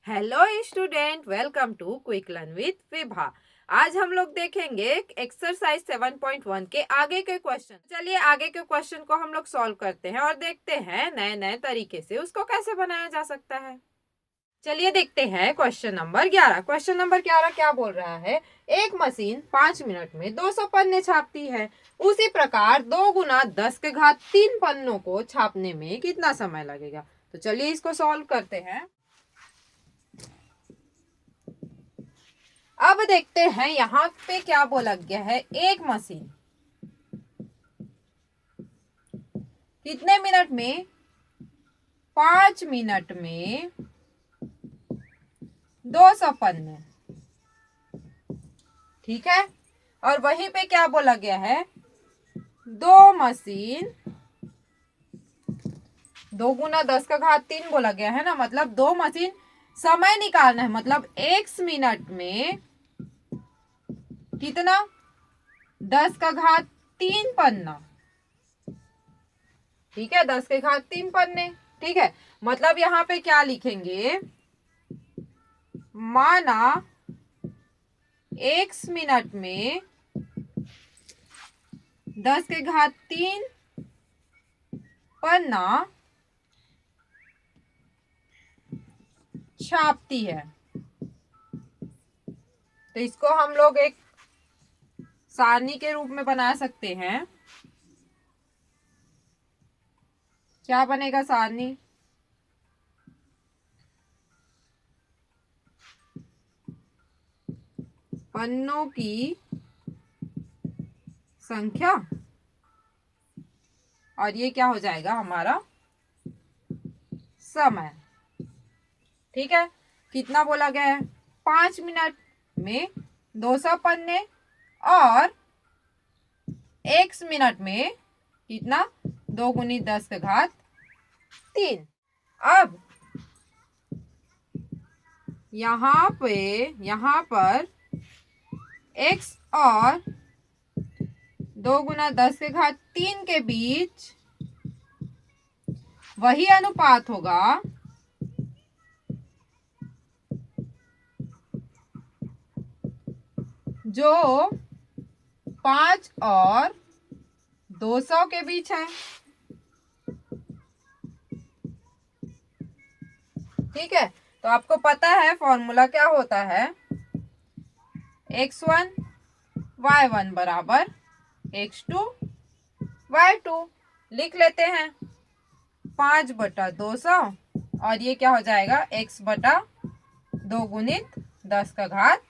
Hello student, welcome to quick learn with Vibha. आज हम लोग देखेंगे एक्सरसाइज 7.1 के आगे के क्वेश्चन। चलिए आगे के क्वेश्चन को हम लोग सॉल्व करते हैं और देखते हैं नए नए तरीके से उसको कैसे बनाया जा सकता है। चलिए देखते हैं क्वेश्चन नंबर 11। क्वेश्चन नंबर 11 क्या बोल रहा है? एक मशीन 5 मिनट में 200 पन्ने छापती है। उसी प्रकार 2 गुना 10 के घात 3 पन्नों को छापने में कितना समय लगेगा? तो चलिए इसको सॉल्व करते हैं। अब देखते हैं यहाँ पे क्या बोला गया है। एक मशीन कितने मिनट में? 5 मिनट में 200 पन्ने। ठीक है। और वहीं पे क्या बोला गया है? दो मशीन 2 गुना 10 का घात 3 बोला गया है ना, मतलब दो मशीन समय निकालना है, मतलब एक मिनट में कितना? 10 का घात 3 पन्ना। ठीक है, 10 के घात 3 पन्ने। ठीक है, मतलब यहाँ पे क्या लिखेंगे? माना एक मिनट में 10 के घात 3 पन्ना छापती है। तो इसको हम लोग एक सारणी के रूप में बना सकते हैं। क्या बनेगा सारणी? पन्नों की संख्या, और ये क्या हो जाएगा हमारा? समय। ठीक है, कितना बोला गया है? 5 मिनट में 200 पन्ने और एक मिनट में कितना? 2 गुनी 10 के घात 3। अब यहाँ पर x और 2 गुना 10 के घात 3 के बीच वही अनुपात होगा जो 5 और 200 के बीच है। ठीक है, तो आपको पता है फॉर्मूला क्या होता है? x1 y1 बराबर x2 y2। लिख लेते हैं 5/200 और ये क्या हो जाएगा? x बटा 2 गुणित 10 का घात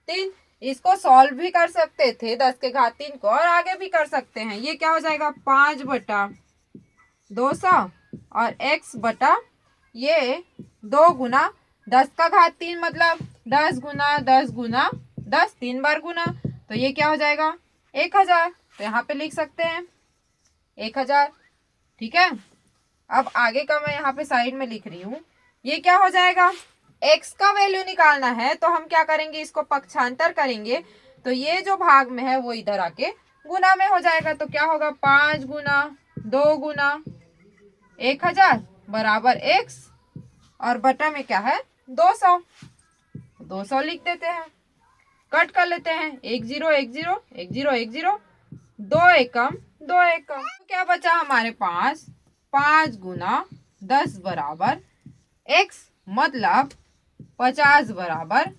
3। इसको सॉल्व भी कर सकते थे 10 के घात 3 को, और आगे भी कर सकते हैं। ये क्या हो जाएगा? 5/200 और x बटा ये 2 गुना 10 का घात 3, मतलब 10 गुना 10 गुना 10, 3 बार गुना, तो ये क्या हो जाएगा? 1000। तो यहाँ पे लिख सकते हैं 1000। ठीक है, अब आगे का मैं यहाँ पे साइड में लिख रही हूँ। ये क्या हो जाएगा? x का वैल्यू निकालना है, तो हम क्या करेंगे? इसको पक्षांतर करेंगे, तो ये जो भाग में है वो इधर आके गुना में हो जाएगा। तो क्या होगा? 5 गुना 2 गुना 1000 बराबर x, और बटा में क्या है? 200। 200 लिख देते हैं, कट कर लेते हैं। 1 0 1 0 1 0 1 0, 2 एकम 2 एकम। तो क्या बचा हमारे पास? 5 गुना 10 बराबर x, मतलब 50 बराबर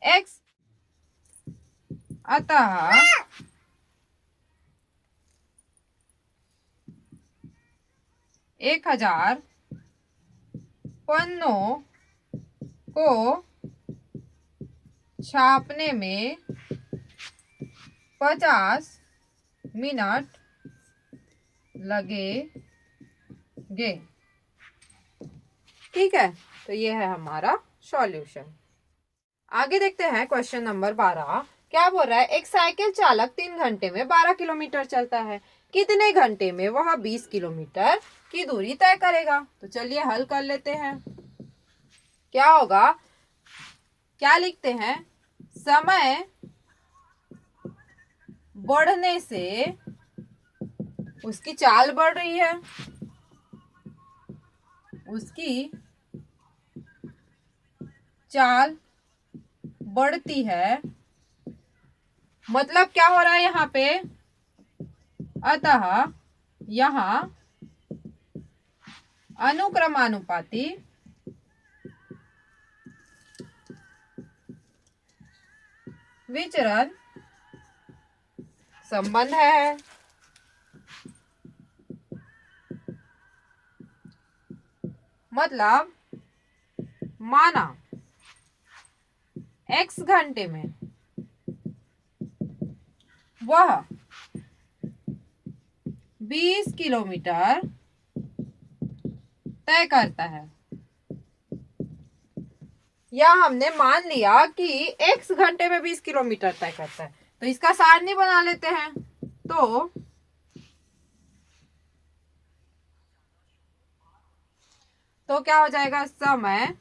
x। अतः 1000 पन्नों को छापने में 50 मिनट लगेंगे। ठीक है, तो ये है हमारा सॉल्यूशन। आगे देखते हैं क्वेश्चन नंबर 12। क्या बोल रहा है? एक साइकिल चालक 3 घंटे में 12 किलोमीटर चलता है। कितने घंटे में वह 20 किलोमीटर की दूरी तय करेगा? तो चलिए हल कर लेते हैं। क्या होगा? क्या लिखते हैं? समय बढ़ने से उसकी चाल बढ़ रही है, उसकी चाल बढ़ती है, मतलब क्या हो रहा है यहाँ पे, अतः यहाँ अनुक्रमानुपाती विचरण संबंध है। मतलब माना x घंटे में वह 20 किलोमीटर तय करता है, या हमने मान लिया कि x घंटे में 20 किलोमीटर तय करता है, तो इसका सारणी बना लेते हैं। तो क्या हो जाएगा, समय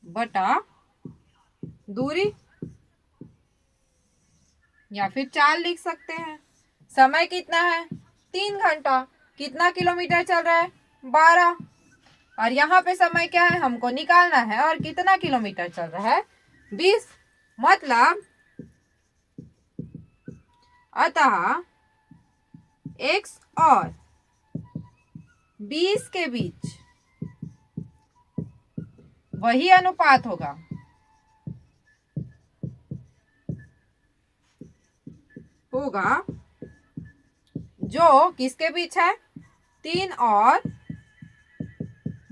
बटा दूरी, या फिर चाल लिख सकते हैं। समय कितना है, 3 घंटा, कितना किलोमीटर चल रहा है, 12, और यहाँ पे समय क्या है, हमको निकालना है, और कितना किलोमीटर चल रहा है, 20। मतलब अतः x और 20 के बीच वही अनुपात होगा जो किसके बीच है, 3 और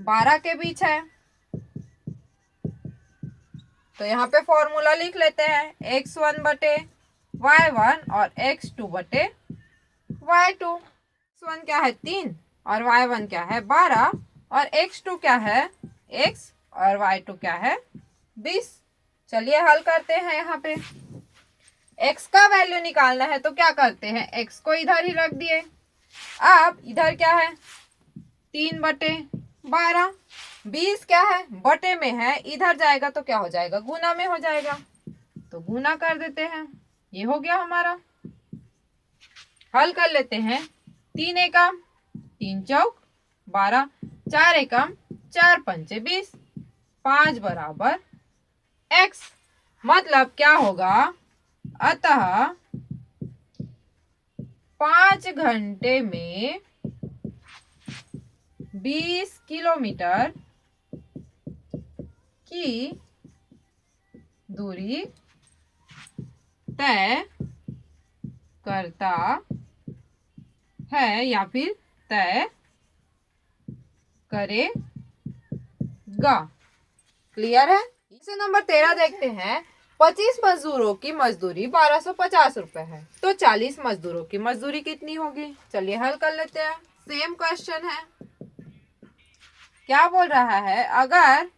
12 के बीच है। तो यहाँ पे फॉर्मूला लिख लेते हैं, x1 बटे y1 और x2 बटे y2। x1 क्या है, 3, और y1 क्या है, 12, और x2 क्या है, x, और y2 क्या है, 20। चलिए हल करते हैं। यहाँ पे x का वैल्यू निकालना है, तो क्या करते हैं, x को इधर ही रख दिए। अब इधर क्या है, 3 बटे 12, 20 क्या है, बटे में है, इधर जाएगा तो क्या हो जाएगा, गुना में हो जाएगा, तो गुना कर देते हैं। ये हो गया हमारा। हल कर लेते हैं, 3 एकम 3 चौक 12, 4 एकम 4 पंचे 20, 5 बराबर x। मतलब क्या होगा, अतः 5 घंटे में 20 किलोमीटर की दूरी तय करता है, या फिर तय करेगा। क्लियर है। इसे नंबर 13 देखते हैं। 25 मजदूरों की मजदूरी 1250 रुपए है, तो 40 मजदूरों की मजदूरी कितनी होगी। चलिए हल कर लेते हैं। सेम क्वेश्चन है। क्या बोल रहा है, अगर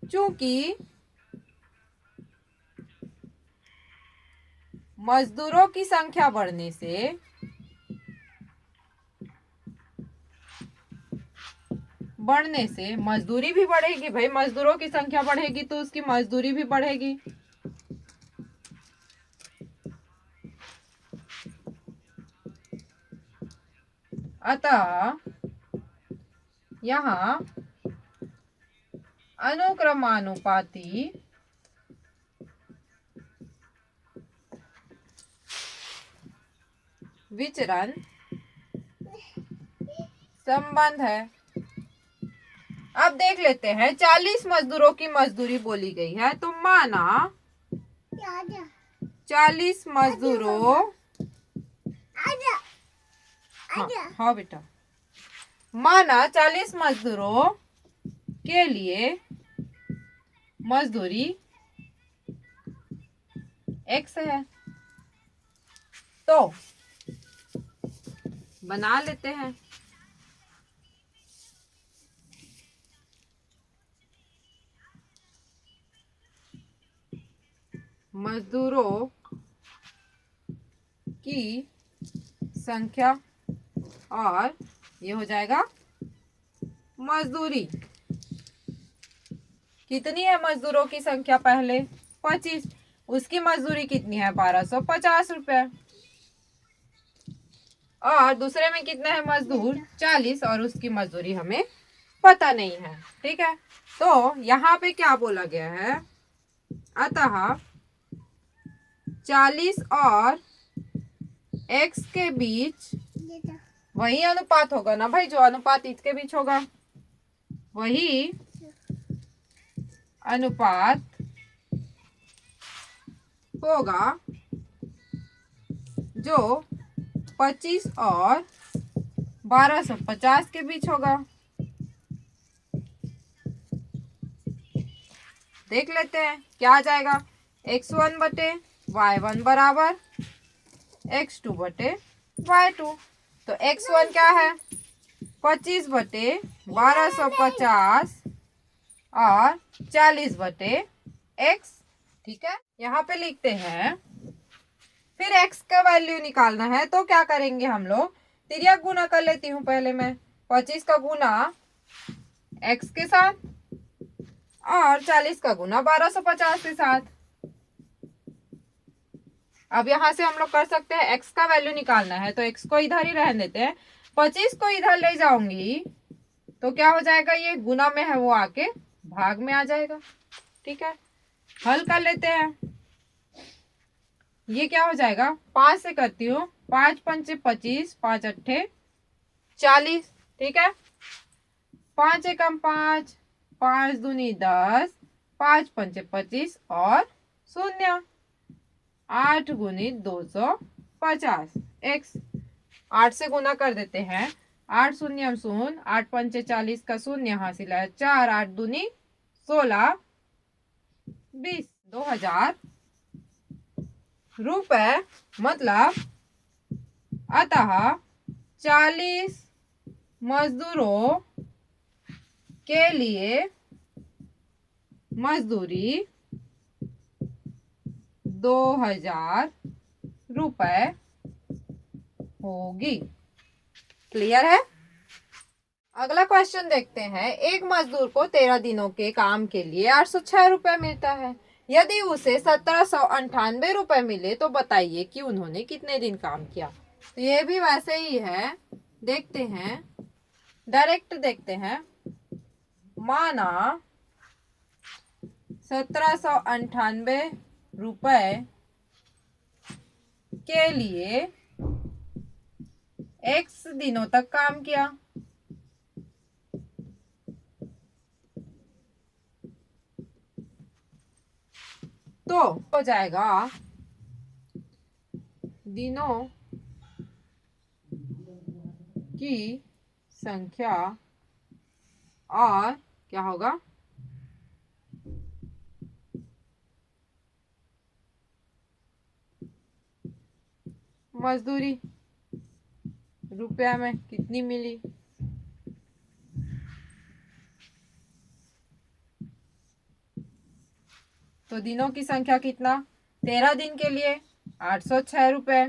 चूंकि मजदूरों की संख्या बढ़ने से मजदूरी भी बढ़ेगी। भाई मजदूरों की संख्या बढ़ेगी तो उसकी मजदूरी भी बढ़ेगी। अतः यहाँ अनुक्रमानुपाती विचरण संबंध है। अब देख लेते हैं, 40 मजदूरों की मजदूरी बोली गई है, तो माना 40 मजदूरों, हाँ बेटा, माना 40 मजदूरों के लिए मजदूरी x है, तो बना लेते हैं। मजदूरों की संख्या और ये हो जाएगा मजदूरी। कितनी है मजदूरों की संख्या, पहले 25, उसकी मजदूरी कितनी है 1250 रुपए, और दूसरे में कितने हैं मजदूर 40, और उसकी मजदूरी हमें पता नहीं है। ठीक है, तो यहाँ पे क्या बोला गया है, अतः 40 और x के बीच वही अनुपात होगा ना भाई, जो अनुपात इसके बीच होगा वही अनुपात होगा जो 25 और 1250 के बीच होगा। देख लेते हैं क्या आ जाएगा। x1 बटे y1 बराबर x2 बटे y2। तो x1 क्या है, 25 बटे 1250 और 40 बटे x। ठीक है, यहाँ पे लिखते हैं। फिर x का वैल्यू निकालना है, तो क्या करेंगे हम लोग, तिर्यक गुना कर लेती हूँ पहले मैं। 25 का गुना x के साथ और 40 का गुना 1250 के साथ। अब यहां से हम लोग कर सकते हैं, x का वैल्यू निकालना है तो x को इधर ही रहने देते हैं। 25 को इधर ले जाऊंगी तो क्या हो जाएगा, ये गुना में है वो आके भाग में आ जाएगा। ठीक है, हल कर लेते हैं। ये क्या हो जाएगा, 5 से करती हूँ, 5 पंचे 25, 5 अट्ठे 40। ठीक है, 5 एकम 5, 5 दूनी 10, 5 पंचे 25 और 0, 8 गुनी 250 x। 8 से गुना कर देते हैं, 8 शून्य शून्य, 8 पंचे 40 का शून्य हासिल है 4, 8 दूनी 16, 20, 2000 रुपए। मतलब अतः 40 मजदूरों के लिए मजदूरी 2000 रुपए होगी। क्लियर है। अगला क्वेश्चन देखते हैं। एक मजदूर को 13 दिनों के काम के लिए 806 रुपए मिलता है। यदि उसे 1798 रुपए मिले तो बताइए कि उन्होंने कितने दिन काम किया। तो ये भी वैसे ही है, देखते हैं, डायरेक्ट देखते हैं। माना 1798 रुपए के लिए x दिनों तक काम किया। तो हो जाएगा दिनों की संख्या और क्या होगा, मजदूरी रुपया में कितनी मिली। तो दिनों की संख्या कितना, 13 दिन के लिए 806 रुपए,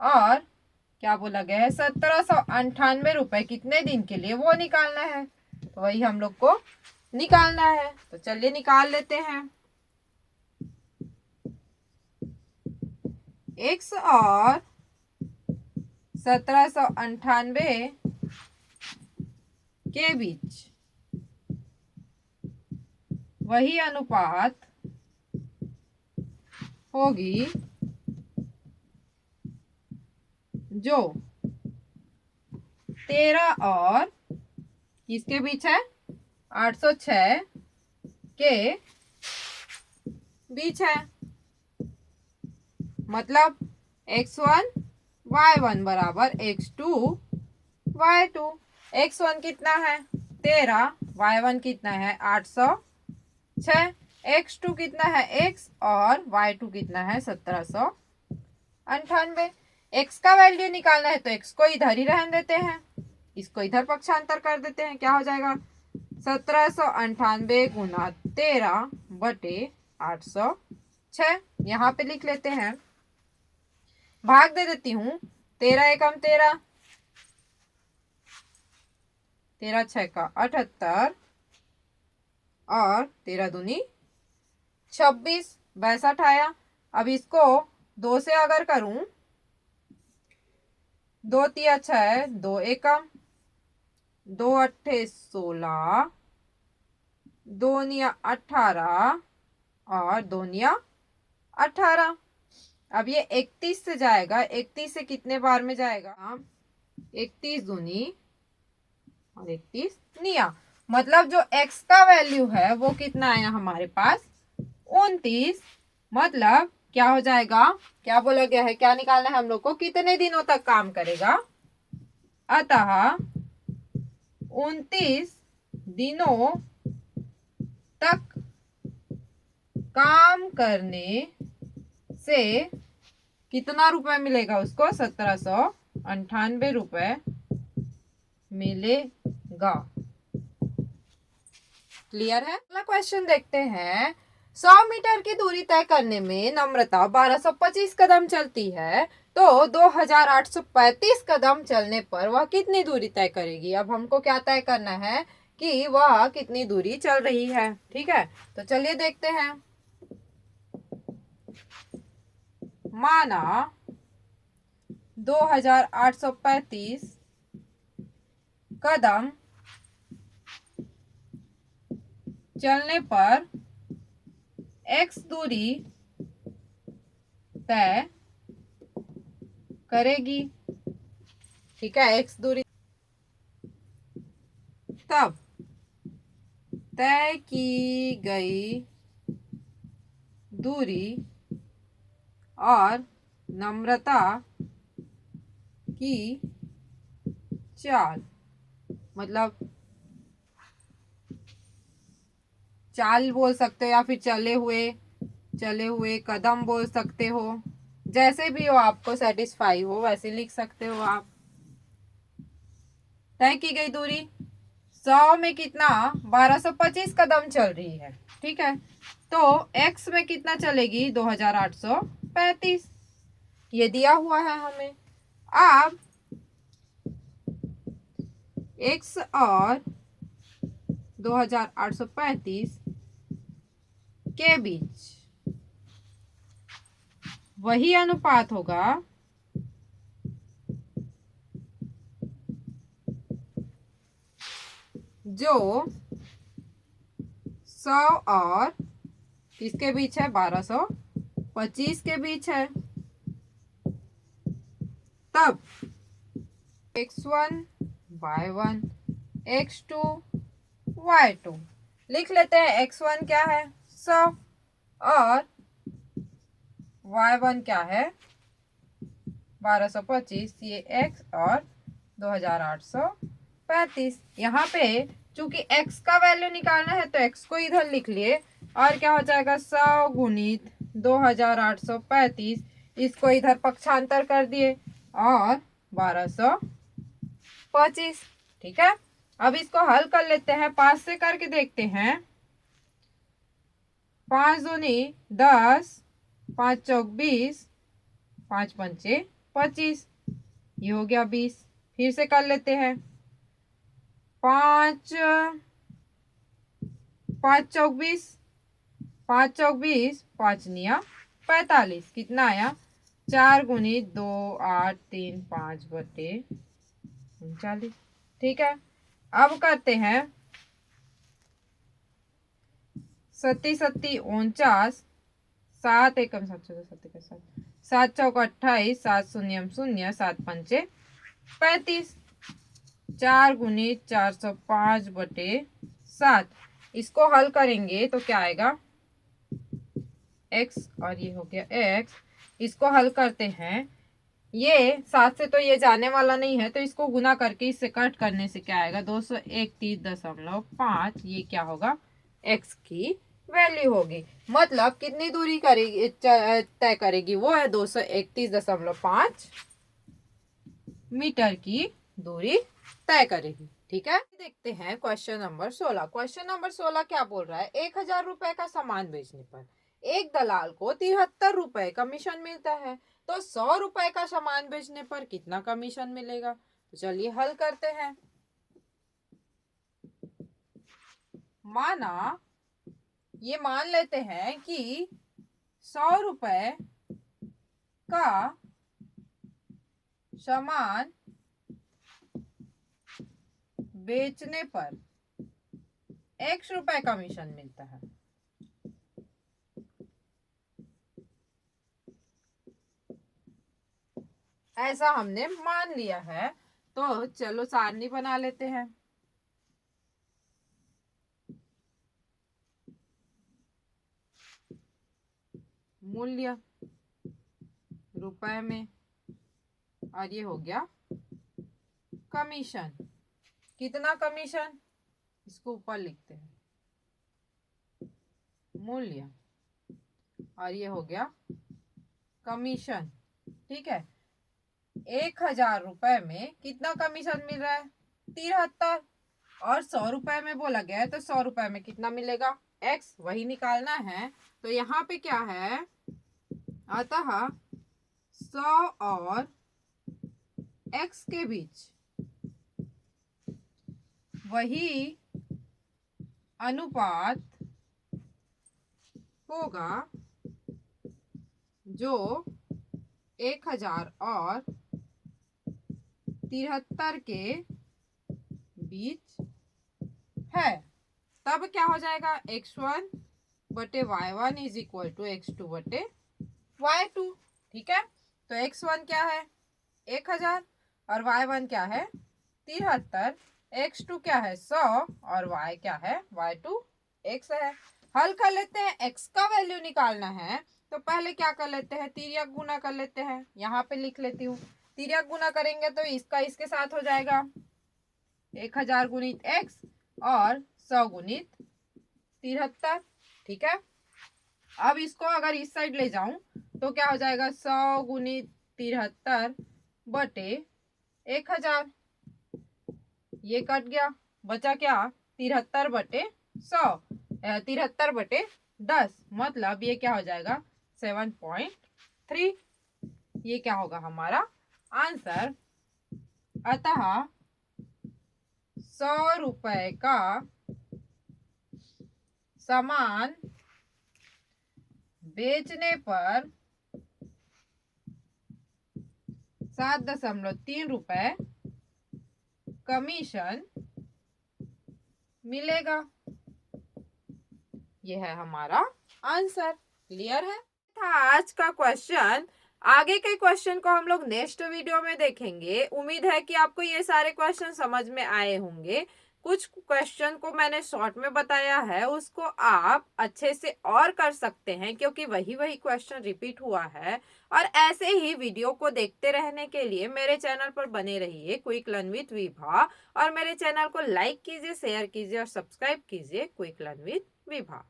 और क्या बोला गया है, 1798 रुपए कितने दिन के लिए वो निकालना है। तो वही हम लोग को निकालना है। तो चलिए निकाल लेते हैं। x और 1798 के बीच वही अनुपात होगी जो 13 और किसके बीच है, 806 के बीच है। मतलब x1 y1 बराबर x2 y2। x1 कितना है 13, y1 कितना है 806, x2 कितना है x और y2 कितना है 1798। x का वैल्यू निकालना है तो x को इधर ही रहने देते हैं, इसको इधर पक्षांतर कर देते हैं। क्या हो जाएगा, 1798 गुना 13 बटे 806। यहाँ पे लिख लेते हैं, भाग दे देती हूँ। 13 एकम 13, 13 छः का 78 और 13 दूनी 26, 62 आया। अब इसको 2 से अगर करूं, 2 तिया 6, 2 एकम दो अट्ठे 16, दोनिया 18 और दोनिया 18। अब ये 31 से जाएगा, 31 से कितने बार में जाएगा? 31 दूनी और 31 निया, मतलब जो x का वैल्यू है वो कितना आया हमारे पास? 29। मतलब क्या हो जाएगा? क्या बोला गया है, क्या निकालना है हम लोग को? कितने दिनों तक काम करेगा? अतः 29 दिनों तक काम करने से कितना रुपए मिलेगा उसको? 1798 रुपए मिलेगा। क्लियर है? अगला क्वेश्चन देखते हैं। 100 मीटर की दूरी तय करने में नम्रता 1225 कदम चलती है, तो 2835 कदम चलने पर वह कितनी दूरी तय करेगी? अब हमको क्या तय करना है कि वह कितनी दूरी चल रही है। ठीक है, तो चलिए देखते हैं। माना 2835 कदम चलने पर x दूरी तय करेगी। ठीक है, x दूरी तब तय की गई दूरी और नम्रता की चाल, मतलब चाल बोल सकते हो या फिर चले हुए कदम बोल सकते हो, जैसे भी हो आपको सेटिस्फाई हो वैसे लिख सकते हो आप। तय की गई दूरी 100 में कितना? 1225 कदम चल रही है। ठीक है, तो x में कितना चलेगी? 2835, ये दिया हुआ है हमें। अब x और 2835 के बीच वही अनुपात होगा जो 100 और किसके बीच है? 1225 के बीच है। तब x1 y1 x2 y2 लिख लेते हैं। x1 क्या है? 100 और y1 क्या है? 1225। ये x और 2835। यहाँ पे चूंकि x का वैल्यू निकालना है तो x को इधर लिख लिए, और क्या हो जाएगा? 100 गुणित 2835, इसको इधर पक्षांतर कर दिए, और 1225। ठीक है, अब इसको हल कर लेते हैं, 5 से करके देखते हैं। 5 दूनी 10, 5 चौक 20, 5 पंचे 25, ये हो गया 20। फिर से कर लेते हैं। 5 चौक 20, 5 चौक 20, 5 निया 45, कितना आया? 4 गुणित 2 8 3 5 बटे 39। ठीक है, अब करते हैं। 7 7 49, 7 एकम 7 7 7 चौक 28, 7 शून्यम 0, 7 पंचे 35, 4 गुणित 405 बटे 7। इसको हल करेंगे तो क्या आएगा? x और ये हो गया x। इसको हल करते हैं। ये 7 से तो ये जाने वाला नहीं है, तो इसको गुना करके इससे कट करने से क्या आएगा? 231.5। ये क्या होगा? x की वैल्यू होगी। मतलब कितनी दूरी करेगी, तय करेगी? वो है 231.5 मीटर की दूरी तय करेगी। ठीक है, देखते हैं क्वेश्चन नंबर 16। क्वेश्चन नंबर 16 क्या बोल रहा है? 1000 रुपए का सामान बेचने पर एक दलाल को 73 रुपए कमीशन मिलता है, तो 100 रुपए का सामान बेचने पर कितना कमीशन मिलेगा? तो चलिए हल करते हैं। माना, ये मान लेते हैं कि 100 रुपए का सामान बेचने पर x रुपए कमीशन मिलता है। ऐसा हमने मान लिया है। तो चलो सारणी बना लेते हैं। मूल्य रुपए में और ये हो गया कमीशन। कितना कमीशन, इसको ऊपर लिखते हैं, मूल्य और ये हो गया कमीशन। ठीक है, 1000 रुपए में कितना कमीशन मिल रहा है, 73। और 100 रुपए में बोला गया है तो 100 रुपए में कितना मिलेगा, x, वही निकालना है। तो यहाँ पे क्या है, अतः 100 और x के बीच वही अनुपात होगा जो 1000 और 73 के बीच है। तब क्या हो जाएगा, x1 बटे y1 is equal to x2 बटे y2। ठीक है, तो x1 क्या है 1000 और y1 क्या है 73, x2 क्या है 100 और y क्या है y2 x है। हल कर लेते हैं, x का वैल्यू निकालना है तो पहले क्या कर लेते हैं, तिर्यक गुना कर लेते हैं। यहाँ पे लिख लेती हूँ, तिर्यक गुना करेंगे तो इसका इसके साथ हो जाएगा 1000 गुणित x और 100 गुणित 73। ठीक है, अब इसको अगर इस साइड ले जाऊं तो क्या हो जाएगा, 100 गुणित 73 बटे 1000, ये कट गया, बचा क्या 73 बटे 100, 73 बटे 10, मतलब ये क्या हो जाएगा 7.3। ये क्या होगा हमारा आंसर। अतः 100 रुपए का सामान बेचने पर 7.3 रुपए कमीशन मिलेगा। यह है हमारा आंसर। क्लियर है, था आज का क्वेश्चन। आगे के क्वेश्चन को हम लोग नेक्स्ट वीडियो में देखेंगे। उम्मीद है कि आपको ये सारे क्वेश्चन समझ में आए होंगे। कुछ क्वेश्चन को मैंने शॉर्ट में बताया है, उसको आप अच्छे से और कर सकते हैं क्योंकि वही वही क्वेश्चन रिपीट हुआ है। और ऐसे ही वीडियो को देखते रहने के लिए मेरे चैनल पर बने रहिए, क्विक लर्न विद विभा। और मेरे चैनल को लाइक कीजिए, शेयर कीजिए और सब्सक्राइब कीजिए, क्विक लर्न विद विभा।